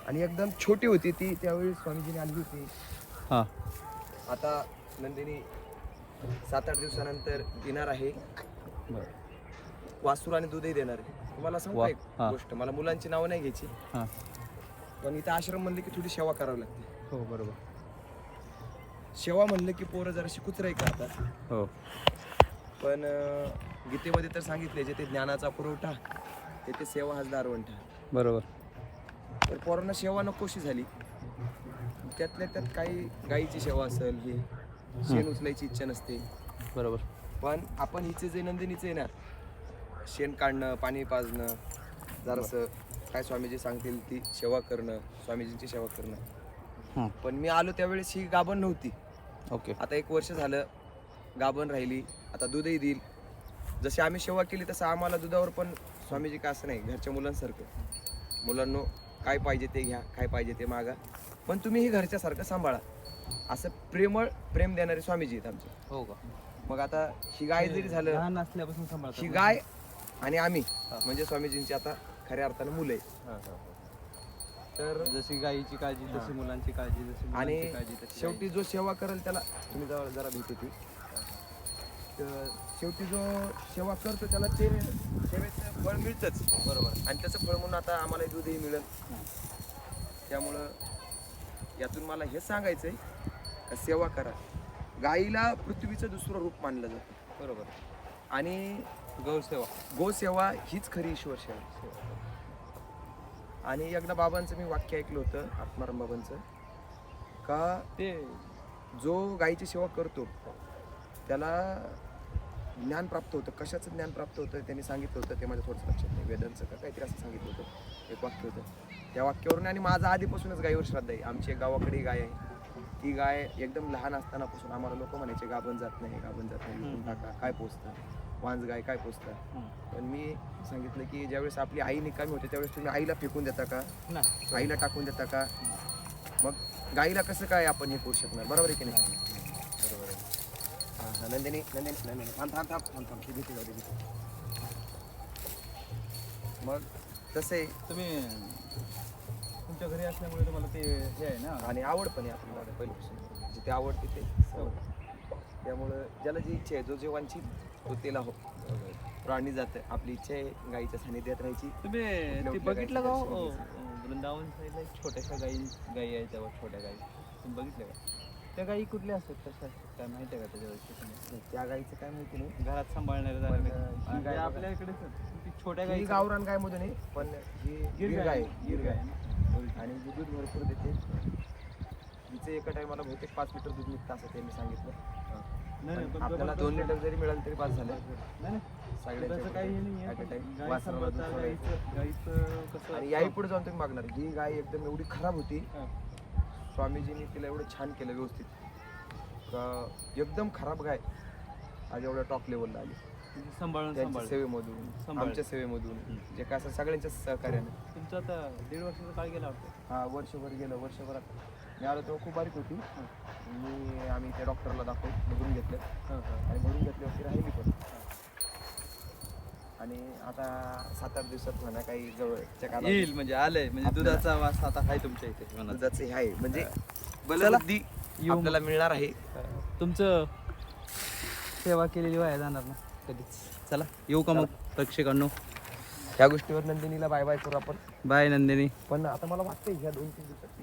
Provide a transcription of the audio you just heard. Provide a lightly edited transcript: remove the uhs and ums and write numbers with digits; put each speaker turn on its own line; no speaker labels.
आणि एकदम छोटी होती ती, त्यावेळी स्वामीजीने आणली होती.
हां
आता नंदिनी 7-8 दिवसानंतर येणार आहे.
बरं
वासरू आणि दूधही देणार आहे. तुम्हाला सांगू
वा,
एक
हां.
गोष्ट, मला मुलांची नावं नाही घ्यायची,
हां
पण इथं आश्रम म्हणले की थोडी सेवा करावी लागते.
हो बरोबर
सेवा म्हणलं की पोरं जराशी कुचराई करतात,
हो
पण गीतेमध्ये तर सांगितले जे ते ज्ञानाचा पुरवठा ते सेवा हाच दारवंठा.
बरोबर
तर पोरांना सेवा नकोशी झाली. त्यातल्या त्यात काही गाईची सेवा असेल, हे शेण उचलायची इच्छा नसते,
बरोबर
पण आपण हिचे जे नंदिनीचे आहे ना, शेण काढणं, पाणी पाजणं, जरासं काय स्वामीजी सांगतील ती सेवा करणं, स्वामीजींची सेवा करणं.
हां
पण मी आलो त्यावेळेस ही गाभण नव्हती.
ओके
आता 1 वर्ष झालं गाभण राहिली, आता दूधही देईल. जशी आम्ही सेवा केली तसं आम्हाला दुधावर पण स्वामीजी का असं नाही, घरच्या मुलांसारखं, मुलांनो काय पाहिजे ते घ्या, काय पाहिजे ते मागा, पण तुम्ही ही घरच्यासारखं सांभाळा, असं प्रेम देणारे स्वामीजी आहेत आमचे.
हो का
मग आता ही गाय जरी झालं,
लहान असल्यापासून सांभाळतात
ही गाय आणि आम्ही म्हणजे स्वामीजींची आता खऱ्या अर्थानं मुलं आहे. तर
जशी गायीची काळजी तशी मुलांची काळजी, जशी
आणि
मुलांची काळजी तशी
शेवटी जो सेवा करेल त्याला, तुम्ही जरा भेट ती, तर शेवटी जो सेवा करतो त्याला सेवेचं फळ मिळतंच.
बरोबर
आणि त्याचं फळ म्हणून आता आम्हाला दूधही मिळेल. त्यामुळं यातून मला हे सांगायचं आहे का सेवा करा. गाईला पृथ्वीचं दुसरं रूप मानलं जातं,
बरोबर
आणि
गौसेवा
गोसेवा हीच खरी ईश्वर सेवा. आणि एकदा बाबांचं मी वाक्य ऐकलं होतं, आत्माराम बाबांचं, का
ते
जो गाईची सेवा करतो त्याला ज्ञान प्राप्त होतं. कशाचं ज्ञान प्राप्त होतं त्यांनी सांगितलं होतं, ते माझ्या थोडंसं लक्षात नाही, वेदांचं का काहीतरी असं सांगितलं होतं, एक वाक्य होतं त्या वाक्यावरून. आणि माझा आधीपासूनच गाईवर श्रद्धा आहे. आमची गावाकडे गाय आहे, ती गाय एकदम लहान असतानापासून आम्हाला लोक म्हणायचे गाभण जात नाही, गाभण जात नाही, विकून टाका, काय पोचतं, वांज गाय काय पोचतं. पण मी सांगितलं की ज्यावेळेस आपली आई निकामी होते त्यावेळेस तुम्ही आईला फेकून देता का,
नाही
आईला टाकून देता का, मग गाईला कसं काय आपण हे करू शकणार, बरोबर आहे की नाही.
बरोबर आहे.
हां हां नंदिनी नंदिनी नंदिनी थांब थांब थांब थांब थांब ती भीती जाऊ दे, भीती. मग तसं आहे.
तुम्ही तुमच्या घरी असल्यामुळे तुम्हाला ते हे आहे ना,
आणि आवड पण आहे आपल्याला पहिल्यापासून, जिथे आवडते ते सवय. त्यामुळं ज्याला जी इच्छा आहे, जो वांछित तो तेला हो, प्राणी जातं. आपली इच्छा आहे गाईच्या सानिध्यात राहायची.
तुम्ही ते
कुठल्या
बघितलं का
गाईचं
हो?
दर्शन
वृंदावन साईडला एक छोट्याशा गायी आहे, तेव्हा छोट्या गायी तुम्ही बघितल्या का? त्या गायी कुठल्या असतात, कशा असतात काय माहिती आहे का त्याच्यावरती?
त्या गाईचं काय माहिती नाही,
घरात सांभाळणारे
पण
झाले
ही गाय
आपल्या इकडे छोट्या
ही
गायी
गावरान गाय मधून आहे, पण ही गिर गाय आहे, गिर गाय.
ना.
आणि ही दूध भरपूर देते. हिचं एका टायमाला बहुतेक 5 लिटर दूध निघतं असं त्यांनी सांगितलं.
नाही नाही,
पण
पण
आपल्याला
जबरदस्त
2 लिटर जरी मिळालं तरी पास झालं.
नाही
सगळ्यांच्या
तसं काही हे नाही
at a
आहे.
time.
गाय
वासराला दूध
सांभाळता,
सोडायचं.
गाईचं कसं
आणि याही पुढे जाऊन तुम्ही मागणार, ही गाय एकदम एवढी खराब होती,
हां.
स्वामीजींनी तिला एवढं छान केलं व्यवस्थित का एकदम खराब गाय आज एवढ्या टॉप लेवलला आली.
सांभाळून
त्यांच्या सेवेमधून,
सांभाळ.
आमच्या सेवेमधून, जे काय असं सगळ्यांच्या सहकार्याने.
तुमचं आता 1.5 वर्षाचा काळ गेला वाटतं.
हा वर्षभर गेलं. वर्षभरात मी आलो तेव्हा खूप बारीक होती. आम्ही त्या डॉक्टरला दाखवून बघून घेतलं, आणि बघून घेतल्यावरती राहिली पण. आणि आता 7-8 दिवसात म्हणा काही जवळच्या कालावधीत
येईल म्हणजे आलंय, म्हणजे
आपल्याला-
दुधाचा वास आता आहे तुमच्या इथे मनात.
दुधाचं हे आहे, म्हणजे
चला.
बलबुद्धी
येऊ
आपल्याला मिळणार आहे.
तुमचं सेवा केलेली वाया जाणार ना कधीच. चला येऊ का मग प्रेक्षकांनो.
ह्या गोष्टीवर नंदिनीला बाय बाय करू आपण.
बाय नंदिनी.
पण आता मला वाटतंय ह्या 2-3 दिवसात